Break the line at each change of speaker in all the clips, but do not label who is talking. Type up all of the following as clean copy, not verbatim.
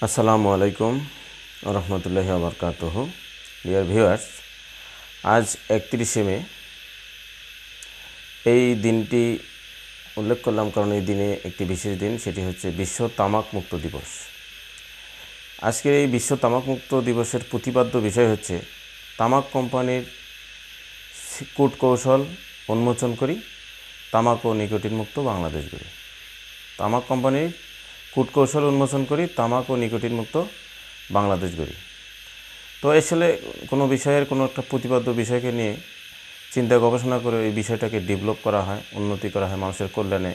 আসসালামু আলাইকুম রহমতুল্লাহি ওয়া বারাকাতুহু। ডিয়ার ভিউয়ার্স, আজ 31শে মে। এই দিনটি উল্লেখ করলাম কারণ এই দিনে একটি বিশেষ দিন, সেটি হচ্ছে বিশ্ব তামাক মুক্ত দিবস। আজকের এই বিশ্ব তামাক মুক্ত দিবসের প্রতিপাদ্য বিষয় হচ্ছে তামাক কোম্পানির কূটকৌশল উন্মোচন করি, তামাক ও নিকোটিন মুক্ত বাংলাদেশ গড়ি। তামাক কোম্পানির কূটকৌশল উন্মোচন করি, তামাক ও নিকোটিন মুক্ত বাংলাদেশ গড়ি। তো আসলে কোনো বিষয়ের কোনো একটা প্রতিপাদ্য বিষয়কে নিয়ে চিন্তা গবেষণা করে এই বিষয়টাকে ডেভেলপ করা হয়, উন্নতি করা হয়, মানুষের কল্যাণে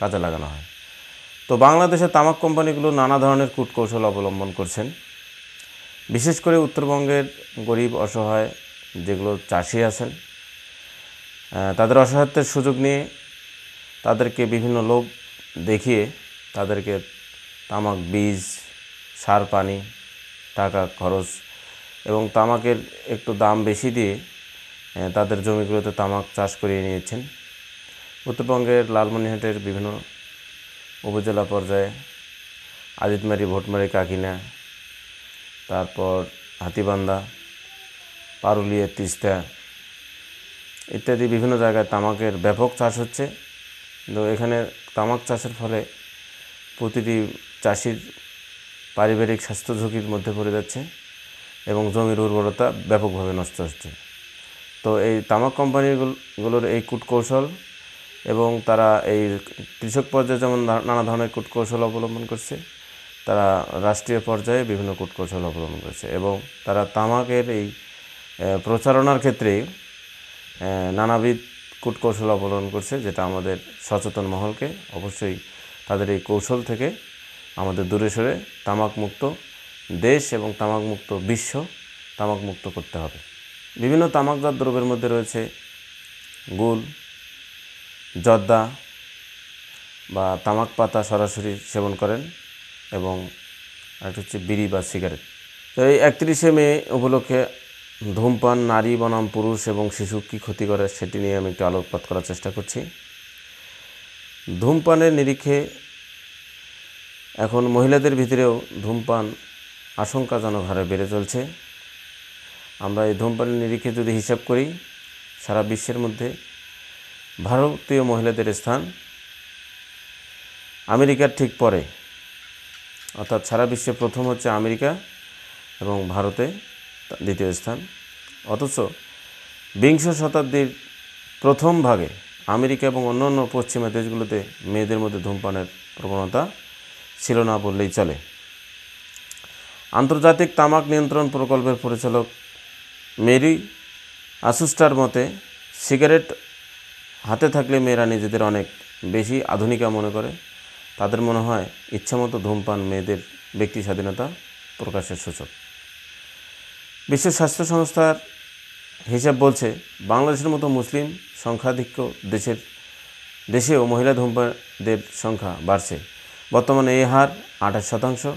কাজে লাগানো হয়। তো বাংলাদেশে তামাক কোম্পানিগুলো নানা ধরনের কূটকৌশল অবলম্বন করছেন। বিশেষ করে উত্তরবঙ্গের গরিব অসহায় যেগুলো চাষি আছেন, তাদের অসহায়ত্বের সুযোগ নিয়ে তাদেরকে বিভিন্ন লোক দেখিয়ে তাদেরকে তামাক বীজ, সার, পানি, টাকা খরচ এবং তামাকের একটু দাম বেশি দিয়ে তাদের জমিগুলোতে তামাক চাষ করিয়ে নিয়েছেন। উত্তরবঙ্গের লালমনিরহাটের বিভিন্ন উপজেলা পর্যায়ে আজিতমারি, ভোটমারি, কাকিনা, তারপর হাতীবান্ধা, পারুলিয়া, তিস্তা ইত্যাদি বিভিন্ন জায়গায় তামাকের ব্যাপক চাষ হচ্ছে। তো এখানে তামাক চাষের ফলে প্রতিটি চাষির পারিবারিক স্বাস্থ্য ঝুঁকির মধ্যে পড়ে যাচ্ছে এবং জমির উর্বরতা ব্যাপকভাবে নষ্ট হচ্ছে। তো এই তামাক কোম্পানিগুলোর এই কূটকৌশল এবং তারা এই কৃষক পর্যায়ে যেমন নানা ধরনের কূটকৌশল অবলম্বন করছে, তারা রাষ্ট্রীয় পর্যায়ে বিভিন্ন কূটকৌশল অবলম্বন করছে এবং তারা তামাকের এই প্রচারণার ক্ষেত্রে নানাবিধ কূটকৌশল অবলম্বন করছে, যেটা আমাদের সচেতন মহলকে অবশ্যই তাদের এই কৌশল থেকে আমাদের দূরে সরে তামাকমুক্ত দেশ এবং তামাকমুক্ত বিশ্ব, তামাকমুক্ত করতে হবে। বিভিন্ন তামাকজাত দ্রব্যের মধ্যে রয়েছে গুল, জর্দা বা তামাক পাতা সরাসরি সেবন করেন এবং আরেকটা হচ্ছে বিড়ি বা সিগারেট। তো এই 31শে মে উপলক্ষে ধূমপান নারী বনাম পুরুষ এবং শিশু কী ক্ষতি করে সেটি নিয়ে আমি একটু আলোকপাত করার চেষ্টা করছি। ধূমপানের নিরিখে এখন মহিলাদের ভিতরেও ধূমপান আশঙ্কাজনক হারে বেড়ে চলছে। আমরা এই ধূমপানের নিরিখে যদি হিসাব করি, সারা বিশ্বের মধ্যে ভারতীয় মহিলাদের স্থান আমেরিকার ঠিক পরে, অর্থাৎ সারা বিশ্বে প্রথম হচ্ছে আমেরিকা এবং ভারতে দ্বিতীয় স্থান। অথচ বিংশ শতাব্দীর প্রথম ভাগে আমেরিকা এবং অন্যান্য পশ্চিমা দেশগুলোতে মেয়েদের মধ্যে ধূমপানের প্রবণতা ছিল না বললেই চলে। আন্তর্জাতিক তামাক নিয়ন্ত্রণ প্রকল্পের পরিচালক মেরি আসুস্টার মতে, সিগারেট হাতে থাকলে মেয়েরা নিজেদের অনেক বেশি আধুনিকা মনে করে। তাদের মনে হয় ইচ্ছামতো ধূমপান মেয়েদের ব্যক্তি স্বাধীনতা প্রকাশের সূচক। বিশ্ব স্বাস্থ্য সংস্থার হিসাব বলছে, বাংলাদেশের মতো মুসলিম সংখ্যাধিক্য দেশেও মহিলা ধূমপানদের সংখ্যা বাড়ছে। বর্তমানে এই হার 28%,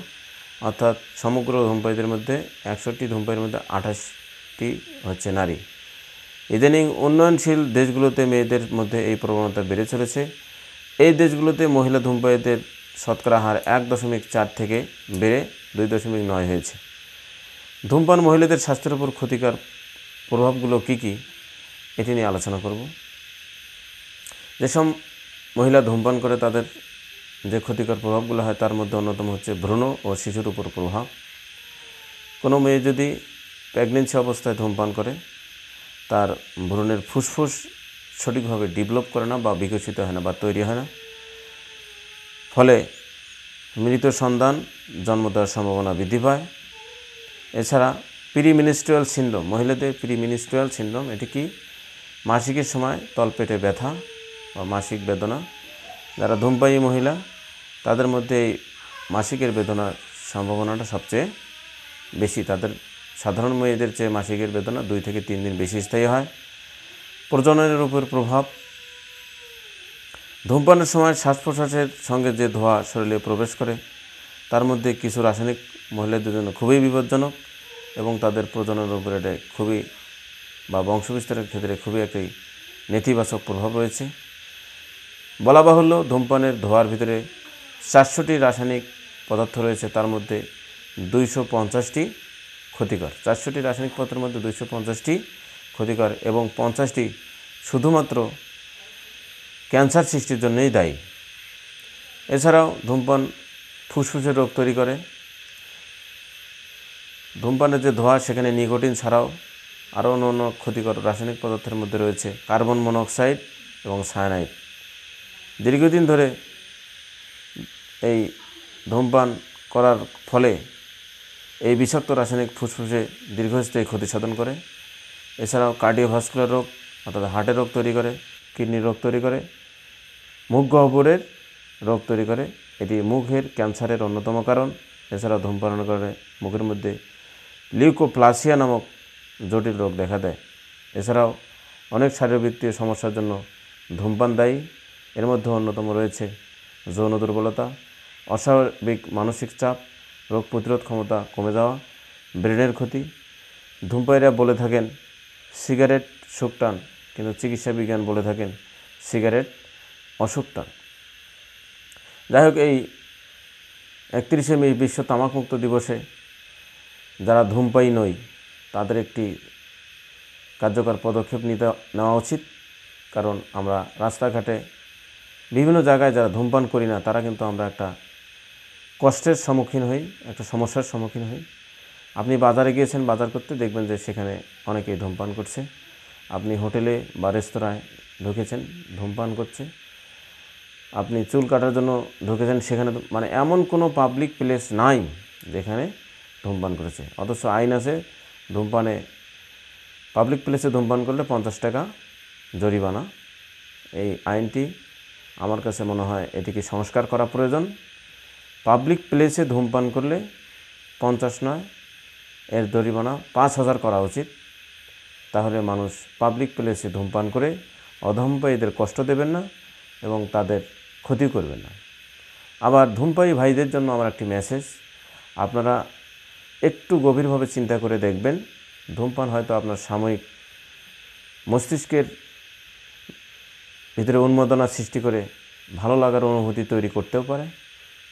অর্থাৎ সমগ্র ধূমপায়ীদের মধ্যে 61টি ধূমপায়ীর মধ্যে 28টি হচ্ছে নারী। ইদানিং উন্নয়নশীল দেশগুলোতে মেয়েদের মধ্যে এই প্রবণতা বেড়ে চলেছে। এই দেশগুলোতে মহিলা ধূমপায়ীদের শতকরা হার 1.4 থেকে বেড়ে 2.9 হয়েছে। ধূমপান মহিলাদের স্বাস্থ্যের উপর ক্ষতিকর প্রভাবগুলো কী কী, এটি নিয়ে আলোচনা করব। যেসব মহিলা ধূমপান করে তাদের যে ক্ষতিকর প্রভাবগুলো হয় তার মধ্যে অন্যতম হচ্ছে ভ্রূণ ও শিশুর উপর প্রভাব। কোনো মেয়ে যদি প্রেগনেন্সি অবস্থায় ধূমপান করে, তার ভ্রূণের ফুসফুস সঠিকভাবে ডেভেলপ করে না বা বিকশিত হয় না বা তৈরি হয় না, ফলে মৃত সন্তান জন্ম দেওয়ার সম্ভাবনা বৃদ্ধি পায়। এছাড়া প্রিমিনিস্ট্রুয়াল সিনড্রোম, মহিলাদের প্রিমিনিস্ট্রুয়াল সিনড্রোম, এটি কি মাসিকের সময় তলপেটে ব্যথা বা মাসিক বেদনা। যারা ধূমপায়ী মহিলা তাদের মধ্যে এই মাসিকের বেদনার সম্ভাবনাটা সবচেয়ে বেশি। তাদের সাধারণ মেয়েদের চেয়ে মাসিকের বেদনা 2 থেকে 3 দিন বেশি স্থায়ী হয়। প্রজননের উপর প্রভাব, ধূমপানের সময় শ্বাস প্রশ্বাসের সঙ্গে যে ধোঁয়া শরীরে প্রবেশ করে তার মধ্যে কিছু রাসায়নিক মহিলাদের জন্য খুবই বিপজ্জনক এবং তাদের প্রজননের উপরে এটা খুবই বা বংশবিস্তারের ক্ষেত্রে খুবই একটি নেতিবাচক প্রভাব রয়েছে। বলা বাহুল্য, ধূমপানের ধোঁয়ার ভিতরে 400টি রাসায়নিক পদার্থ রয়েছে, তার মধ্যে 250টি ক্ষতিকর। 400টি রাসায়নিক পদার্থের মধ্যে 250টি ক্ষতিকর এবং 50টি শুধুমাত্র ক্যান্সার সৃষ্টির জন্যই দায়ী। এছাড়াও ধূমপান ফুসফুসের রোগ তৈরি করে। ধূমপানের যে ধোঁয়া সেখানে নিকোটিন ছাড়াও আরও অন্য ক্ষতিকর রাসায়নিক পদার্থের মধ্যে রয়েছে কার্বন মনোক্সাইড এবং সায়ানাইড। দীর্ঘদিন ধরে এই ধূমপান করার ফলে এই বিষাক্ত রাসায়নিক ফুসফুসে দীর্ঘস্থায়ী ক্ষতি সাধন করে। এছাড়াও কার্ডিওভাস্কুলার রোগ অর্থাৎ হার্টের রোগ তৈরি করে, কিডনির রোগ তৈরি করে, মুখ গহ্বরের রোগ তৈরি করে। এটি মুখের ক্যান্সারের অন্যতম কারণ। এছাড়াও ধূমপানের কারণে মুখের মধ্যে লিউকোপ্লাসিয়া নামক জটিল রোগ দেখা দেয়। এছাড়াও অনেক শারীরবৃত্তীয় সমস্যার জন্য ধূমপান দায়ী। এর মধ্যে অন্যতম রয়েছে যৌন দুর্বলতা, অস্বাভাবিক মানসিক চাপ, রোগ প্রতিরোধ ক্ষমতা কমে যাওয়া, ব্রেনের ক্ষতি। ধূমপায়ীরা বলে থাকেন সিগারেট সুখ টান, কিন্তু চিকিৎসা বিজ্ঞান বলে থাকেন সিগারেট অসুখ টান। যাই হোক, এই 31শে মে বিশ্ব তামাকমুক্ত দিবসে যারা ধূমপায়ী নই তাদের একটি কার্যকর পদক্ষেপ নেওয়া উচিত। কারণ আমরা রাস্তাঘাটে বিভিন্ন জায়গায় যারা ধূমপান করি না তারা কিন্তু আমরা একটা কষ্টের সম্মুখীন হই, একটা সমস্যার সম্মুখীন হই। আপনি বাজারে গিয়েছেন বাজার করতে, দেখবেন যে সেখানে অনেকেই ধূমপান করছে। আপনি হোটেলে বা রেস্তোরাঁয় ঢুকেছেন, ধূমপান করছে। আপনি চুল কাটার জন্য ঢুকেছেন, সেখানে মানে এমন কোনো পাবলিক প্লেস নাই যেখানে ধূমপান করেছে। অথচ আইন আছে, ধূমপানে পাবলিক প্লেসে ধূমপান করলে 50 টাকা জরিমানা। এই আইনটি আমার কাছে মনে হয় এটিকে সংস্কার করা প্রয়োজন। পাবলিক প্লেসে ধূমপান করলে 50 নয়, এর জরিমানা 5000 করা উচিত। তাহলে মানুষ পাবলিক প্লেসে ধূমপান করে অধূমপায়ীদের কষ্ট দেবেন না এবং তাদের ক্ষতি করবেন না। আবার ধূমপায়ী ভাইদের জন্য আমার একটি মেসেজ, আপনারা একটু গভীরভাবে চিন্তা করে দেখবেন, ধূমপান হয়তো আপনার সাময়িক মস্তিষ্কের ভিতরে উন্মাদনা সৃষ্টি করে ভালো লাগার অনুভূতি তৈরি করতেও পারে,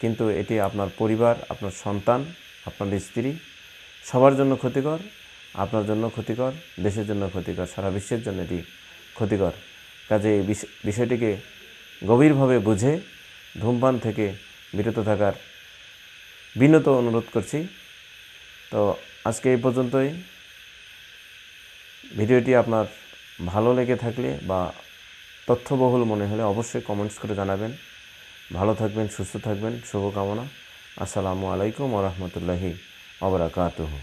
কিন্তু এটি আপনার পরিবার, আপনার সন্তান, আপনার স্ত্রী সবার জন্য ক্ষতিকর। আপনার জন্য ক্ষতিকর, দেশের জন্য ক্ষতিকর, সারা বিশ্বের জন্য এটি ক্ষতিকর। কাজে এই বিষয়টিকে গভীরভাবে বুঝে ধূমপান থেকে বিরত থাকার বিনত অনুরোধ করছি। তো আজকে এই পর্যন্তই। ভিডিওটি আপনার ভালো লেগে থাকলে বা তথ্যবহুল মনে হলে অবশ্যই কমেন্টস করে জানাবেন। ভালো থাকবেন, সুস্থ থাকবেন, শুভকামনা। আসসালামু আলাইকুম ওয়া রাহমাতুল্লাহি ওয়া বারাকাতুহু।